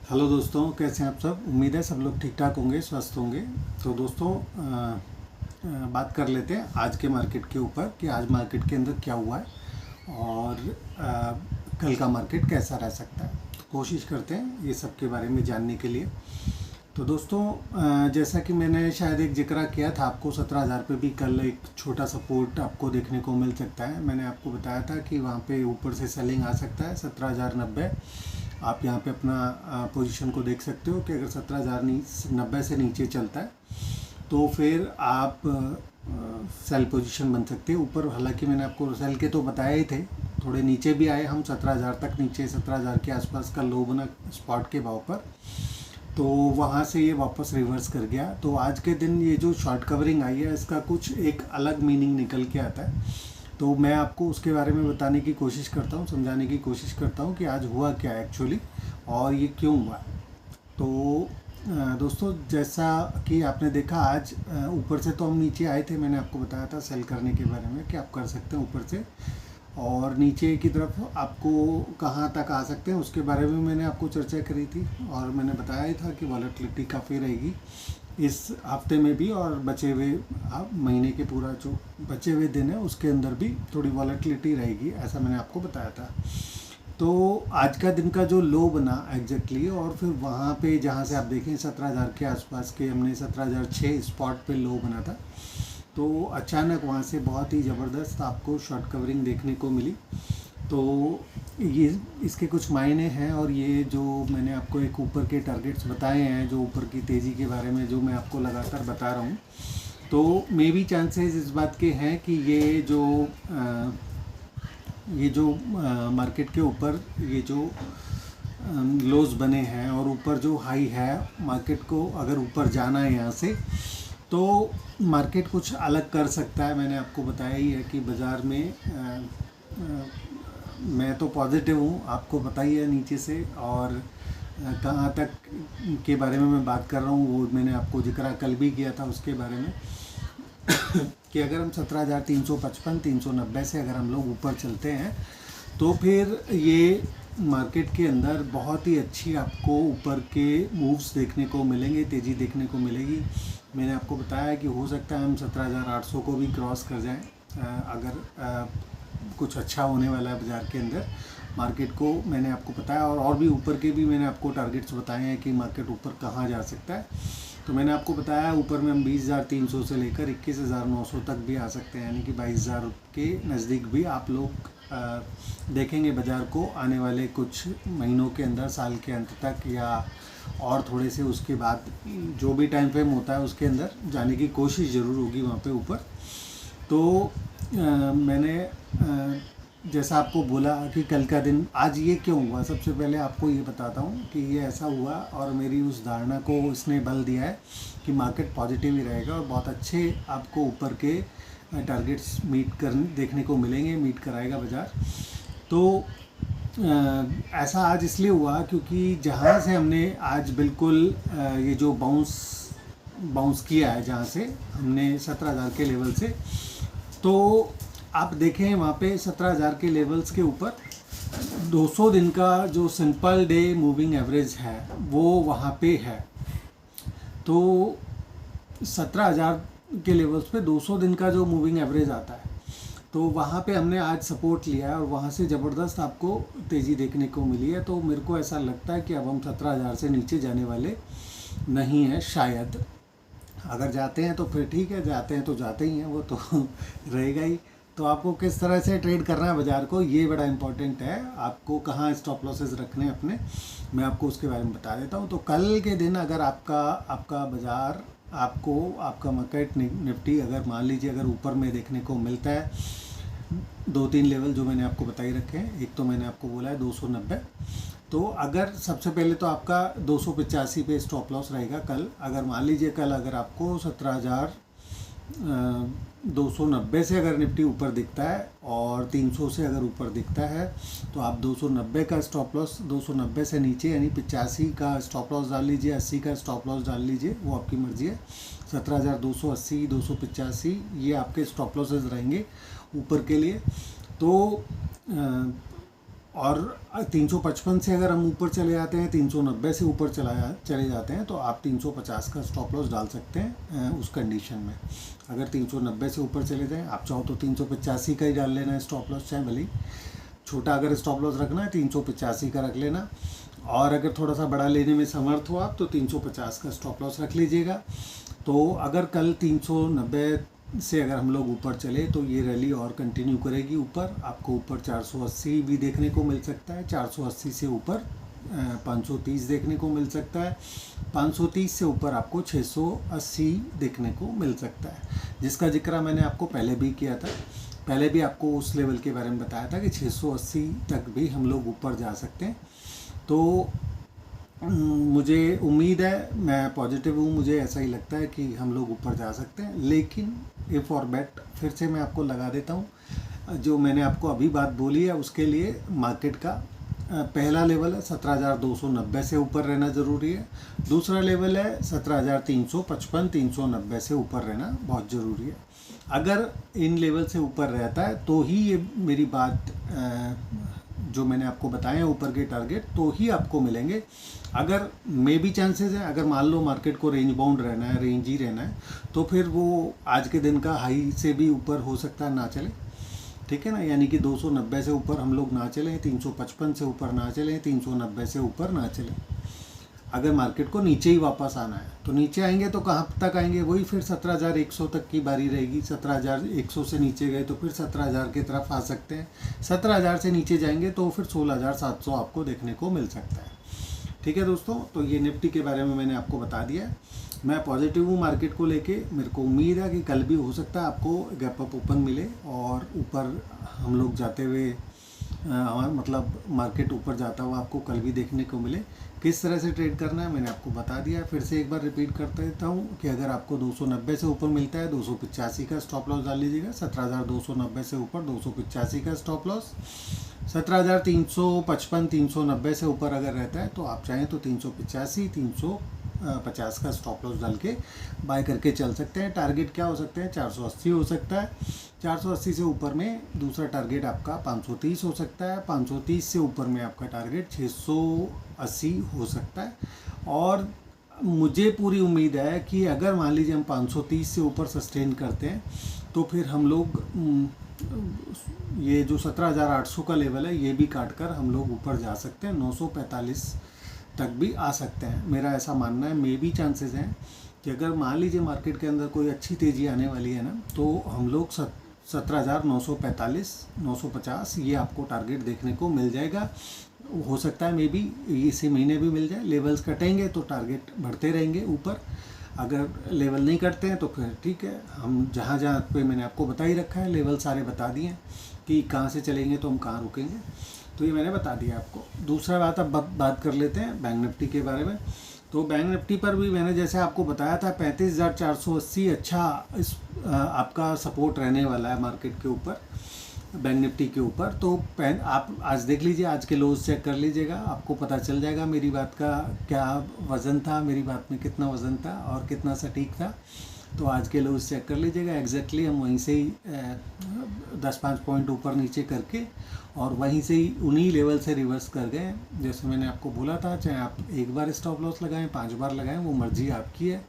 Hello दोस्तों, कैसे हैं आप सब। उम्मीद है सब लोग ठीक ठाक होंगे, स्वस्थ होंगे। तो दोस्तों बात कर लेते हैं आज के मार्केट के ऊपर कि आज मार्केट के अंदर क्या हुआ है और कल का मार्केट कैसा रह सकता है। तो कोशिश करते हैं ये सब के बारे में जानने के लिए। तो दोस्तों जैसा कि मैंने शायद एक जिक्र किया था आपको, 17,000 पे भी कल एक छोटा सपोर्ट आपको देखने को मिल सकता है। मैंने आपको बताया था कि वहाँ पे ऊपर से सेलिंग आ सकता है 17,090। आप यहाँ पे अपना पोजीशन को देख सकते हो कि अगर 17,090 से नीचे चलता है तो फिर आप सेल पोजीशन बन सकते हैं ऊपर। हालांकि मैंने आपको सेल के तो बताया ही थे, थोड़े नीचे भी आए हम 17,000 तक, नीचे 17,000 के आसपास का लो बना स्पॉट के भाव पर, तो वहाँ से ये वापस रिवर्स कर गया। तो आज के दिन ये जो शॉर्ट कवरिंग आई है इसका कुछ एक अलग मीनिंग निकल के आता है। तो मैं आपको उसके बारे में बताने की कोशिश करता हूँ, समझाने की कोशिश करता हूँ कि आज हुआ क्या एक्चुअली और ये क्यों हुआ। तो दोस्तों जैसा कि आपने देखा आज ऊपर से तो हम नीचे आए थे। मैंने आपको बताया था सेल करने के बारे में कि आप कर सकते हैं ऊपर से, और नीचे की तरफ आपको कहाँ तक आ सकते हैं उसके बारे में मैंने आपको चर्चा करी थी। और मैंने बताया ही था कि वॉलेटिलिटी काफ़ी रहेगी इस हफ्ते में भी, और बचे हुए महीने के पूरा जो बचे हुए दिन है उसके अंदर भी थोड़ी वॉलेटिलिटी रहेगी, ऐसा मैंने आपको बताया था। तो आज का दिन का जो लो बना एग्जैक्टली, और फिर वहाँ पे जहाँ से आप देखें 17,000 के आसपास के, हमने 17,006 स्पॉट पे लो बना था। तो अचानक वहाँ से बहुत ही ज़बरदस्त आपको शॉर्ट कवरिंग देखने को मिली। तो ये इसके कुछ मायने हैं, और ये जो मैंने आपको एक ऊपर के टारगेट्स बताए हैं, जो ऊपर की तेज़ी के बारे में जो मैं आपको लगातार बता रहा हूँ, तो मे बी चांसेस इस बात के हैं कि ये जो मार्केट के ऊपर ये जो लोज बने हैं और ऊपर जो हाई है, मार्केट को अगर ऊपर जाना है यहाँ से तो मार्केट कुछ अलग कर सकता है। मैंने आपको बताया ही है कि बाज़ार में मैं तो पॉजिटिव हूँ, आपको पता ही है नीचे से। और कहाँ तक के बारे में मैं बात कर रहा हूँ वो मैंने आपको जिक्र कल भी किया था उसके बारे में कि अगर हम 17,355 390 से अगर हम लोग ऊपर चलते हैं तो फिर ये मार्केट के अंदर बहुत ही अच्छी आपको ऊपर के मूव्स देखने को मिलेंगे, तेज़ी देखने को मिलेगी। मैंने आपको बताया कि हो सकता है हम 17,800 को भी क्रॉस कर जाएं अगर कुछ अच्छा होने वाला है बाज़ार के अंदर मार्केट को। मैंने आपको बताया और भी ऊपर के भी मैंने आपको टारगेट्स बताए हैं कि मार्केट ऊपर कहाँ जा सकता है। तो मैंने आपको बताया ऊपर में हम 20,300 से लेकर 21,900 तक भी आ सकते हैं, यानी कि 22,000 के नज़दीक भी आप लोग देखेंगे बाज़ार को आने वाले कुछ महीनों के अंदर, साल के अंत तक या और थोड़े से उसके बाद जो भी टाइम फ्रेम होता है उसके अंदर जाने की कोशिश ज़रूर होगी वहाँ पे ऊपर। तो मैंने जैसा आपको बोला कि कल का दिन आज ये क्यों हुआ, सबसे पहले आपको ये बताता हूँ कि ये ऐसा हुआ और मेरी उस धारणा को इसने बल दिया है कि मार्केट पॉजिटिव ही रहेगा और बहुत अच्छे आपको ऊपर के टारगेट्स देखने को मिलेंगे, मीट कराएगा बाज़ार। तो ऐसा आज इसलिए हुआ क्योंकि जहाँ से हमने आज बिल्कुल ये जो बाउंस किया है, जहाँ से हमने 17,000 के लेवल से, तो आप देखें वहाँ पे 17,000 के लेवल्स के ऊपर 200 दिन का जो सिंपल डे मूविंग एवरेज है वो वहाँ पे है। तो 17,000 के लेवल्स पे 200 दिन का जो मूविंग एवरेज आता है, तो वहाँ पे हमने आज सपोर्ट लिया है और वहाँ से ज़बरदस्त आपको तेज़ी देखने को मिली है। तो मेरे को ऐसा लगता है कि अब हम 17,000 से नीचे जाने वाले नहीं हैं शायद। अगर जाते हैं तो फिर ठीक है, जाते हैं तो जाते ही हैं, वो तो रहेगा ही। तो आपको किस तरह से ट्रेड करना है बाज़ार को, ये बड़ा इंपॉर्टेंट है। आपको कहाँ स्टॉप लॉसेस रखने हैं अपने, मैं आपको उसके बारे में बता देता हूँ। तो कल के दिन अगर आपका बाज़ार आपका मार्केट निफ्टी अगर मान लीजिए अगर ऊपर में देखने को मिलता है, 2-3 लेवल जो मैंने आपको बताई रखे हैं। एक तो मैंने आपको बोला है 290, तो अगर सबसे पहले तो आपका 285 पे स्टॉप लॉस रहेगा कल। अगर मान लीजिए कल अगर आपको 17,290 से अगर निफ्टी ऊपर दिखता है और 300 से अगर ऊपर दिखता है तो आप 290 का स्टॉप लॉस, 290 से नीचे यानी 85 का स्टॉप लॉस डाल लीजिए, 80 का स्टॉप लॉस डाल लीजिए, वो आपकी मर्ज़ी है। 17,280 285 ये आपके स्टॉप लॉसेस रहेंगे ऊपर के लिए। तो और 355 से अगर हम ऊपर चले जाते हैं, 390 से ऊपर चले जाते हैं, तो आप 350 का स्टॉप लॉस डाल सकते हैं उस कंडीशन में। अगर 390 से ऊपर चले जाएं, आप चाहो तो 385 का ही डाल लेना है स्टॉप लॉस, चाहे भले छोटा अगर स्टॉप लॉस रखना है 385 का रख लेना, और अगर थोड़ा सा बड़ा लेने में समर्थ हो आप तो 350 का स्टॉप लॉस रख लीजिएगा। तो अगर कल 390 से अगर हम लोग ऊपर चले तो ये रैली और कंटिन्यू करेगी ऊपर, आपको ऊपर 480 भी देखने को मिल सकता है, 480 से ऊपर 530 देखने को मिल सकता है, 530 से ऊपर आपको 680 देखने को मिल सकता है, जिसका जिक्र मैंने आपको पहले भी किया था। पहले भी आपको उस लेवल के बारे में बताया था कि 680 तक भी हम लोग ऊपर जा सकते हैं। तो मुझे उम्मीद है, मैं पॉजिटिव हूँ, मुझे ऐसा ही लगता है कि हम लोग ऊपर जा सकते हैं। लेकिन इफ़ और बेट फिर से मैं आपको लगा देता हूँ, जो मैंने आपको अभी बात बोली है उसके लिए मार्केट का पहला लेवल है 17,290 से ऊपर रहना ज़रूरी है। दूसरा लेवल है 17,355 390 से ऊपर रहना बहुत ज़रूरी है। अगर इन लेवल से ऊपर रहता है तो ही ये मेरी बात जो मैंने आपको बताए हैं ऊपर के टारगेट तो ही आपको मिलेंगे। अगर मे भी चांसेस है, अगर मान लो मार्केट को रेंज बाउंड रहना है, रेंज ही रहना है, तो फिर वो आज के दिन का हाई से भी ऊपर हो सकता है ना चले, ठीक है ना। यानी कि 290 से ऊपर हम लोग ना चलें, 355 से ऊपर ना चलें, 390 से ऊपर ना चलें। अगर मार्केट को नीचे ही वापस आना है तो नीचे आएंगे तो कहाँ तक आएंगे, वही फिर 17,100 तक की बारी रहेगी। 17,100 से नीचे गए तो फिर 17,000 की तरफ आ सकते हैं। 17,000 से नीचे जाएंगे तो फिर 16,700 आपको देखने को मिल सकता है। ठीक है दोस्तों, तो ये निफ्टी के बारे में मैंने आपको बता दिया है। मैं पॉजिटिव हूँ मार्केट को लेके। मेरे को उम्मीद है कि कल भी हो सकता है आपको गैप अप ओपन मिले और ऊपर हम लोग जाते हुए मतलब मार्केट ऊपर जाता हुआ आपको कल भी देखने को मिले। किस तरह से ट्रेड करना है मैंने आपको बता दिया। फिर से एक बार रिपीट करते देता हूँ कि अगर आपको 290 से ऊपर मिलता है 285 का स्टॉप लॉस डाल लीजिएगा। 17,290 से ऊपर 285 का स्टॉप लॉस। 17,355 390 से ऊपर अगर रहता है तो आप चाहें तो 385 350 का स्टॉप लॉस डाल के बाय करके चल सकते हैं। टारगेट क्या हो सकते हैं, 480 हो सकता है। 480 से ऊपर में दूसरा टारगेट आपका 530 हो सकता है। 530 से ऊपर में आपका टारगेट 680 हो सकता है। और मुझे पूरी उम्मीद है कि अगर मान लीजिए हम 530 से ऊपर सस्टेन करते हैं तो फिर हम लोग ये जो 17,800 का लेवल है ये भी काट कर हम लोग ऊपर जा सकते हैं, 945 तक भी आ सकते हैं। मेरा ऐसा मानना है। मे भी चांसेस हैं कि अगर मान लीजिए मार्केट के अंदर कोई अच्छी तेज़ी आने वाली है ना तो हम लोग 17,945 950 ये आपको टारगेट देखने को मिल जाएगा। हो सकता है मे बी इसी महीने भी मिल जाए। लेवल्स कटेंगे तो टारगेट बढ़ते रहेंगे ऊपर, अगर लेवल नहीं करते हैं तो फिर ठीक है। हम जहाँ जहाँ पे मैंने आपको बता ही रखा है, लेवल सारे बता दिए हैं कि कहाँ से चलेंगे तो हम कहाँ रुकेंगे, तो ये मैंने बता दिया आपको। दूसरा बात अब बात कर लेते हैं बैंक निफ्टी के बारे में। तो बैंक निफ्टी पर भी मैंने जैसे आपको बताया था 35,480 अच्छा इस आपका सपोर्ट रहने वाला है मार्केट के ऊपर, बैंक निफ्टी के ऊपर। तो आप आज देख लीजिए, आज के लोज चेक कर लीजिएगा, आपको पता चल जाएगा मेरी बात का क्या वज़न था, मेरी बात में कितना वज़न था और कितना सटीक था। तो आज के लोज चेक कर लीजिएगा। एग्जैक्टली हम वहीं से ही 10-5 पॉइंट ऊपर नीचे करके और वहीं से ही उन्हीं लेवल से रिवर्स कर गए। जैसे मैंने आपको बोला था, चाहे आप एक बार स्टॉप लॉस लगाएं 5 बार लगाएं, वो मर्जी आपकी है।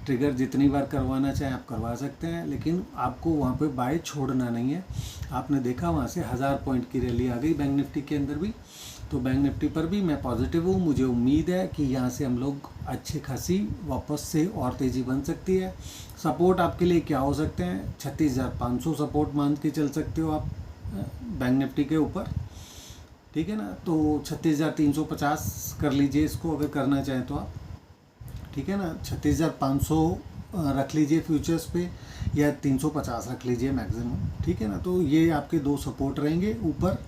ट्रिगर जितनी बार करवाना चाहें आप करवा सकते हैं, लेकिन आपको वहाँ पे बाय छोड़ना नहीं है। आपने देखा वहाँ से 1000 पॉइंट की रैली आ गई बैंक निफ्टी के अंदर भी। तो बैंक निफ्टी पर भी मैं पॉजिटिव हूँ। मुझे उम्मीद है कि यहाँ से हम लोग अच्छी खासी वापस से और तेज़ी बन सकती है। सपोर्ट आपके लिए क्या हो सकते हैं, 36,500 सपोर्ट मान के चल सकते हो आप बैंक निफ्टी के ऊपर, ठीक है ना। तो 36,350 कर लीजिए इसको अगर करना चाहें तो आप, ठीक है ना। 36,500 रख लीजिए फ्यूचर्स पे, या 350 रख लीजिए मैक्सिमम, ठीक है ना। तो ये आपके दो सपोर्ट रहेंगे ऊपर।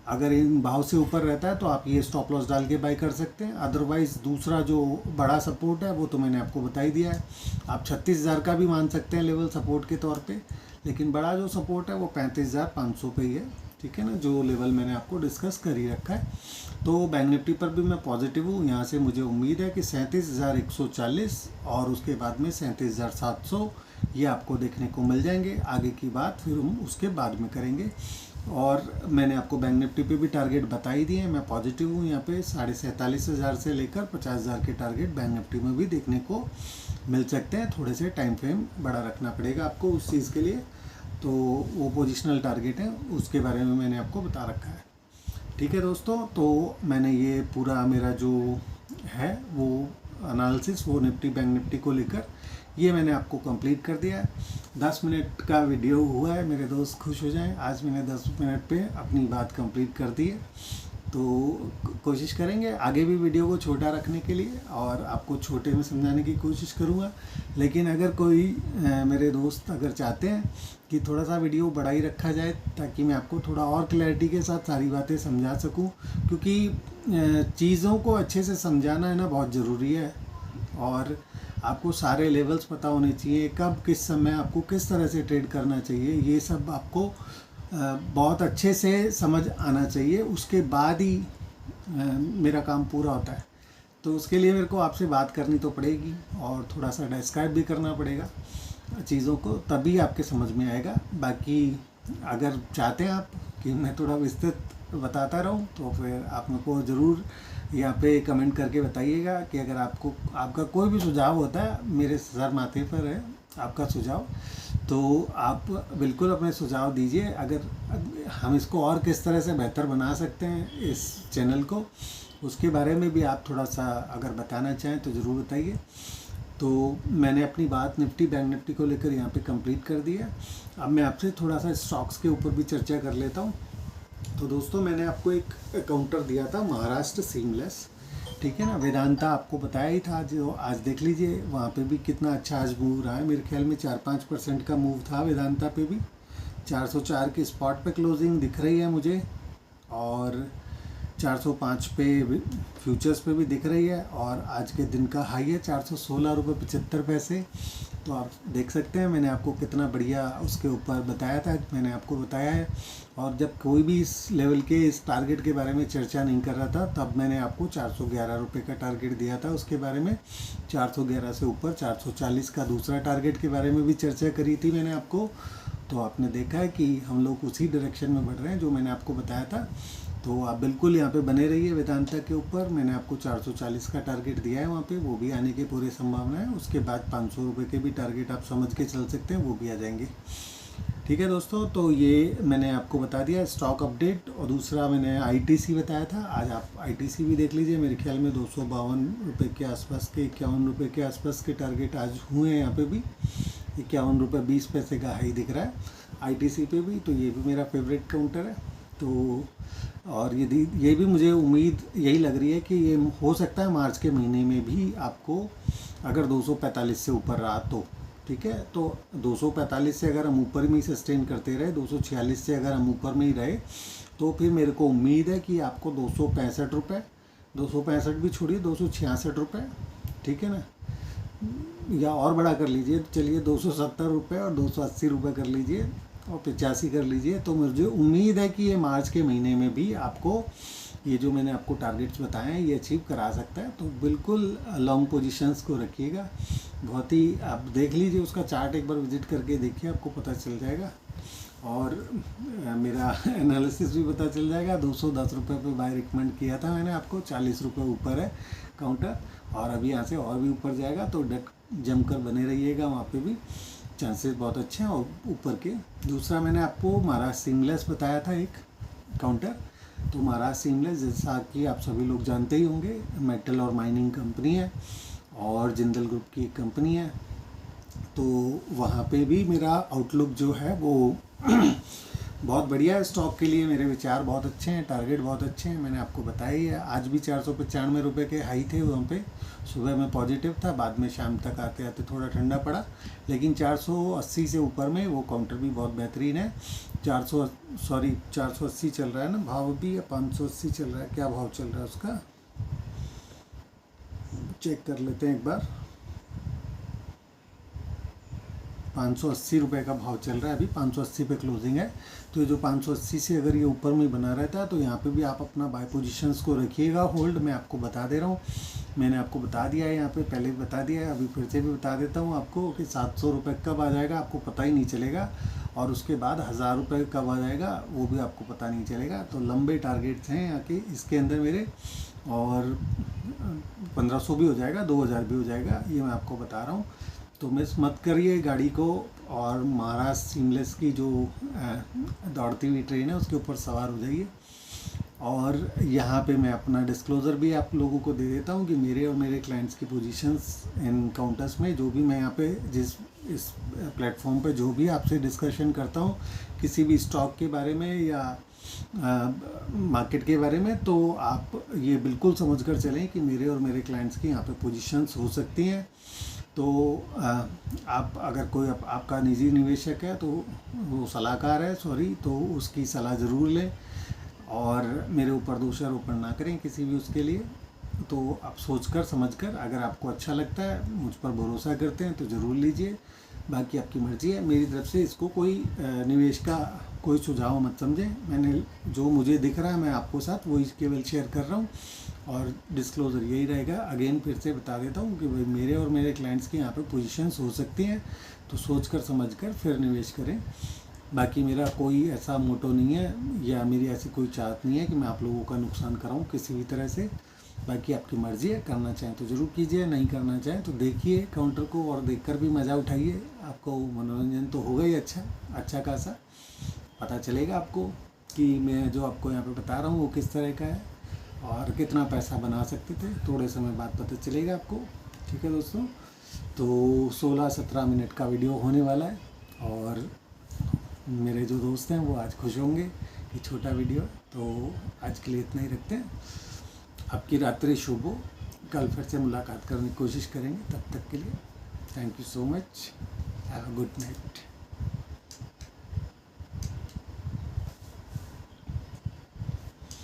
अगर इन भाव से ऊपर रहता है तो आप ये स्टॉप लॉस डाल के बाय कर सकते हैं। अदरवाइज़ दूसरा जो बड़ा सपोर्ट है वो तो मैंने आपको बता ही दिया है। आप 36,000 का भी मान सकते हैं लेवल सपोर्ट के तौर पे, लेकिन बड़ा जो सपोर्ट है वो 35,500 पे ही है, ठीक है ना, जो लेवल मैंने आपको डिस्कस कर ही रखा है। तो बैंक निफ्टी पर भी मैं पॉजिटिव हूँ। यहाँ से मुझे उम्मीद है कि 37,140 और उसके बाद में 37,700 ये आपको देखने को मिल जाएंगे। आगे की बात फिर हम उसके बाद में करेंगे। और मैंने आपको बैंक निफ्टी पे भी टारगेट बता ही दिए हैं। मैं पॉजिटिव हूँ यहाँ पे 47,500 से लेकर 50,000 के टारगेट बैंक निफ्टी में भी देखने को मिल सकते हैं। थोड़े से टाइम फ्रेम बड़ा रखना पड़ेगा आपको उस चीज़ के लिए, तो वो पोजिशनल टारगेट है, उसके बारे में मैंने आपको बता रखा है। ठीक है दोस्तों, तो मैंने ये पूरा मेरा जो है वो एनालिसिस वो निफ्टी बैंक निफ्टी को लेकर ये मैंने आपको कंप्लीट कर दिया है। 10 मिनट का वीडियो हुआ है, मेरे दोस्त खुश हो जाएं। आज मैंने 10 मिनट पे अपनी बात कंप्लीट कर दी है, तो कोशिश करेंगे आगे भी वीडियो को छोटा रखने के लिए और आपको छोटे में समझाने की कोशिश करूँगा। लेकिन अगर कोई मेरे दोस्त अगर चाहते हैं कि थोड़ा सा वीडियो बड़ा ही रखा जाए ताकि मैं आपको थोड़ा और क्लैरिटी के साथ सारी बातें समझा सकूं, क्योंकि चीज़ों को अच्छे से समझाना है ना बहुत ज़रूरी है। और आपको सारे लेवल्स पता होने चाहिए, कब किस समय आपको किस तरह से ट्रेड करना चाहिए, ये सब आपको बहुत अच्छे से समझ आना चाहिए। उसके बाद ही मेरा काम पूरा होता है। तो उसके लिए मेरे को आपसे बात करनी तो पड़ेगी और थोड़ा सा डिस्क्राइब भी करना पड़ेगा चीज़ों को, तभी आपके समझ में आएगा। बाकी अगर चाहते हैं आप कि मैं थोड़ा विस्तृत बताता रहूं तो फिर आप मेरे को ज़रूर यहाँ पे कमेंट करके बताइएगा कि अगर आपको आपका कोई भी सुझाव होता है, मेरे सर माथे पर है आपका सुझाव, तो आप बिल्कुल अपने सुझाव दीजिए। अगर हम इसको और किस तरह से बेहतर बना सकते हैं इस चैनल को, उसके बारे में भी आप थोड़ा सा अगर बताना चाहें तो ज़रूर बताइए। तो मैंने अपनी बात निफ्टी बैंक निफ्टी को लेकर यहाँ पे कंप्लीट कर दी है। अब मैं आपसे थोड़ा सा स्टॉक्स के ऊपर भी चर्चा कर लेता हूँ। तो दोस्तों मैंने आपको एक काउंटर दिया था महाराष्ट्र सीमलेस, ठीक है ना, वेदांता आपको बताया ही था। जो आज देख लीजिए वहाँ पे भी कितना अच्छा आज मूव रहा है। मेरे ख्याल में 4-5% का मूव था वेदांता पे भी। 404 के स्पॉट पे क्लोजिंग दिख रही है मुझे और 405 पे फ्यूचर्स पे भी दिख रही है और आज के दिन का हाई है 416 रुपये 75 पैसे। तो आप देख सकते हैं मैंने आपको कितना बढ़िया उसके ऊपर बताया था, मैंने आपको बताया है। और जब कोई भी इस लेवल के इस टारगेट के बारे में चर्चा नहीं कर रहा था तब मैंने आपको 411 रुपये का टारगेट दिया था उसके बारे में। 411 से ऊपर 440 का दूसरा टारगेट के बारे में भी चर्चा करी थी मैंने आपको। तो आपने देखा है कि हम लोग उसी डायरेक्शन में बढ़ रहे हैं जो मैंने आपको बताया था। तो आप बिल्कुल यहाँ पे बने रहिए वेदांता के ऊपर। मैंने आपको 440 का टारगेट दिया है वहाँ पे, वो भी आने की पूरी संभावना है। उसके बाद 500 रुपये के भी टारगेट आप समझ के चल सकते हैं, वो भी आ जाएंगे। ठीक है दोस्तों, तो ये मैंने आपको बता दिया स्टॉक अपडेट। और दूसरा मैंने आईटीसी बताया था, आज आप आईटीसी भी देख लीजिए। मेरे ख्याल में 252 रुपये के आसपास के 51 रुपये के आसपास के टारगेट आज हुए हैं यहाँ पे भी। 51 रुपये 20 पैसे का हाई दिख रहा है आईटीसी पे भी। तो ये भी मेरा फेवरेट काउंटर है। तो और ये भी मुझे उम्मीद यही लग रही है कि ये हो सकता है मार्च के महीने में भी आपको अगर 245 से ऊपर रहा तो, ठीक है। तो 245 से अगर हम ऊपर में ही सस्टेन करते रहे, 246 से अगर हम ऊपर में ही रहे, तो फिर मेरे को उम्मीद है कि आपको 265 रुपये, 265 भी छोड़िए 266 रुपये, ठीक है ना, या और बड़ा कर लीजिए, चलिए 270 रुपये और 280 रुपये कर लीजिए और 85 कर लीजिए। तो मुझे उम्मीद है कि ये मार्च के महीने में भी आपको ये जो मैंने आपको टारगेट्स बताए हैं ये अचीव करा सकता है। तो बिल्कुल लॉन्ग पोजीशंस को रखिएगा। बहुत ही आप देख लीजिए उसका चार्ट, एक बार विजिट करके देखिए, आपको पता चल जाएगा। और मेरा एनालिसिस भी पता चल जाएगा। 210 रुपये पे बाय रिकमेंड किया था मैंने आपको, 40 रुपये ऊपर है काउंटर और अभी यहाँ से और भी ऊपर जाएगा। तो डट जमकर बने रहिएगा, वहाँ पे भी चांसेस बहुत अच्छे हैं और ऊपर के। दूसरा मैंने आपको महाराष्ट्र सीमलेस बताया था एक काउंटर। तो महाराष्ट्र सीमलेस जैसा कि आप सभी लोग जानते ही होंगे, मेटल और माइनिंग कंपनी है और जिंदल ग्रुप की एक कंपनी है। तो वहाँ पे भी मेरा आउटलुक जो है वो बहुत बढ़िया है। स्टॉक के लिए मेरे विचार बहुत अच्छे हैं, टारगेट बहुत अच्छे हैं, मैंने आपको बताया ही है। आज भी 495 रुपये के हाई थे वहाँ पे। सुबह में पॉजिटिव था, बाद में शाम तक आते आते थोड़ा ठंडा पड़ा, लेकिन 480 से ऊपर में वो काउंटर भी बहुत बेहतरीन है। 480 चल रहा है ना भाव भी, या 580 चल रहा है, क्या भाव चल रहा है उसका चेक कर लेते हैं एक बार। 580 रुपये का भाव चल रहा है अभी, 580 पे क्लोजिंग है। तो जो 580 से अगर ये ऊपर में बना रहता है तो यहाँ पे भी आप अपना बाय पोजीशंस को रखिएगा होल्ड। मैं आपको बता दे रहा हूँ, मैंने आपको बता दिया है यहाँ पे, पहले भी बता दिया है, अभी फिर से भी बता देता हूँ आपको कि 700 रुपये कब आ जाएगा आपको पता ही नहीं चलेगा। और उसके बाद 1000 रुपये कब आ जाएगा वो भी आपको पता नहीं चलेगा। तो लंबे टारगेट्स हैं यहाँ के इसके अंदर मेरे, और 1500 भी हो जाएगा, 2000 भी हो जाएगा, ये मैं आपको बता रहा हूँ। तो मिस मत करिए गाड़ी को, और महाराष्ट्र सीमलेस की जो दौड़ती हुई ट्रेन है उसके ऊपर सवार हो जाइए। और यहाँ पे मैं अपना डिस्क्लोज़र भी आप लोगों को दे देता हूँ कि मेरे और मेरे क्लाइंट्स की पोजीशंस इन काउंटर्स में, जो भी मैं यहाँ पे इस प्लेटफॉर्म पे जो भी आपसे डिस्कशन करता हूँ किसी भी स्टॉक के बारे में या मार्केट के बारे में, तो आप ये बिल्कुल समझ कर चलें कि मेरे और मेरे क्लाइंट्स की यहाँ पे पोजीशंस हो सकती हैं। तो आप अगर कोई आपका निजी निवेशक है, तो वो सलाहकार है तो उसकी सलाह ज़रूर लें, और मेरे ऊपर दोषारोपण ना करें किसी भी उसके लिए। तो आप सोचकर समझकर, अगर आपको अच्छा लगता है, मुझ पर भरोसा करते हैं, तो ज़रूर लीजिए, बाकी आपकी मर्ज़ी है। मेरी तरफ से इसको कोई निवेश का कोई सुझाव मत समझें। मैंने जो मुझे दिख रहा है मैं आपको साथ वही केवल शेयर कर रहा हूँ, और डिस्क्लोज़र यही रहेगा। अगेन फिर से बता देता हूँ कि भाई मेरे और मेरे क्लाइंट्स की यहाँ पे पोजीशंस हो सकती हैं, तो सोचकर समझकर फिर निवेश करें। बाकी मेरा कोई ऐसा मोटो नहीं है या मेरी ऐसी कोई चाहत नहीं है कि मैं आप लोगों का नुकसान कराऊं किसी भी तरह से। बाकी आपकी मर्ज़ी है, करना चाहें तो ज़रूर कीजिए, नहीं करना चाहें तो देखिए काउंटर को और देखकर भी मज़ा उठाइए। आपको मनोरंजन तो होगा ही अच्छा खासा, पता चलेगा आपको कि मैं जो आपको यहाँ पे बता रहा हूँ वो किस तरह का है और कितना पैसा बना सकते थे। थोड़े समय बाद पता चलेगा आपको। ठीक है दोस्तों, तो 16-17 मिनट का वीडियो होने वाला है, और मेरे जो दोस्त हैं वो आज खुश होंगे कि छोटा वीडियो। तो आज के लिए इतना ही रखते हैं। आपकी रात्रि शुभ हो। कल फिर से मुलाकात करने की कोशिश करेंगे। तब तक के लिए thank you so much. Have a good night.